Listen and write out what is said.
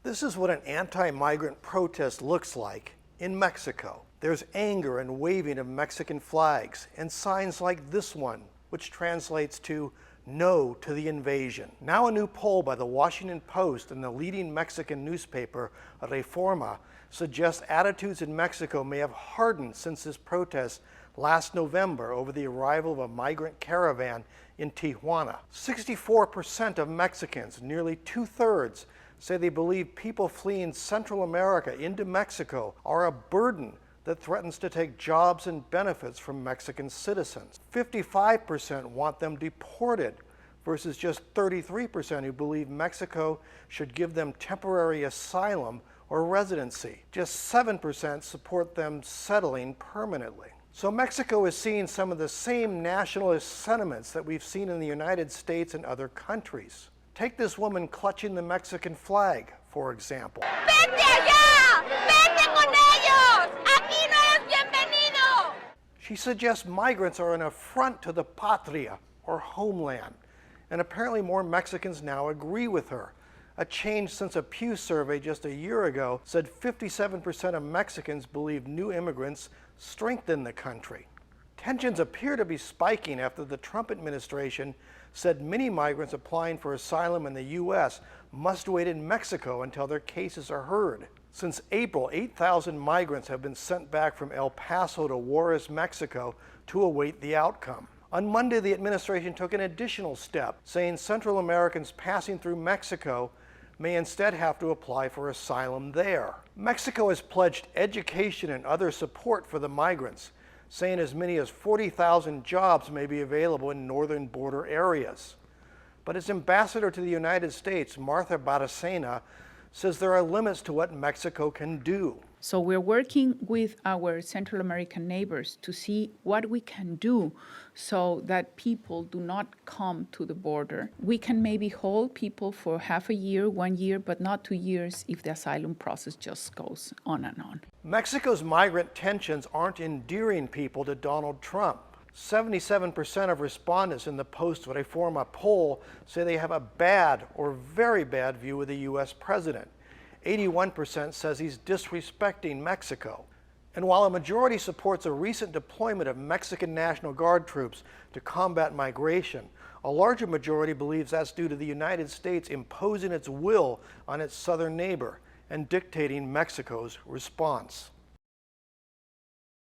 This is what an anti-migrant protest looks like in Mexico. There's anger and waving of Mexican flags and signs like this one, which translates to "No to the invasion." Now a new poll by the Washington Post and the leading Mexican newspaper, Reforma, suggests attitudes in Mexico may have hardened since this protest last November over the arrival of a migrant caravan in Tijuana. 64% of Mexicans, nearly two-thirds, say they believe people fleeing Central America into Mexico are a burden that threatens to take jobs and benefits from Mexican citizens. 55% want them deported versus just 33% who believe Mexico should give them temporary asylum or residency. Just 7% support them settling permanently. So Mexico is seeing some of the same nationalist sentiments that we've seen in the United States and other countries. Take this woman clutching the Mexican flag, for example. ¡Vete allá! ¡Vete con ellos! ¡Aquí no eres bienvenido! She suggests migrants are an affront to the patria, or homeland, and apparently more Mexicans now agree with her. A change since a Pew survey just a year ago said 57% of Mexicans believe new immigrants strengthen the country. Tensions appear to be spiking after the Trump administration said many migrants applying for asylum in the U.S. must wait in Mexico until their cases are heard. Since April, 8,000 migrants have been sent back from El Paso to Juarez, Mexico, to await the outcome. On Monday, the administration took an additional step, saying Central Americans passing through Mexico may instead have to apply for asylum there. Mexico has pledged education and other support for the migrants, saying as many as 40,000 jobs may be available in northern border areas. But its ambassador to the United States, Martha Baracena, says there are limits to what Mexico can do. So we're working with our Central American neighbors to see what we can do so that people do not come to the border. We can maybe hold people for half a year, 1 year, but not 2 years if the asylum process just goes on and on. Mexico's migrant tensions aren't endearing people to Donald Trump. 77% of respondents in the post-Reforma poll say they have a bad or very bad view of the U.S. president. 81% says he's disrespecting Mexico. And while a majority supports a recent deployment of Mexican National Guard troops to combat migration, a larger majority believes that's due to the United States imposing its will on its southern neighbor and dictating Mexico's response.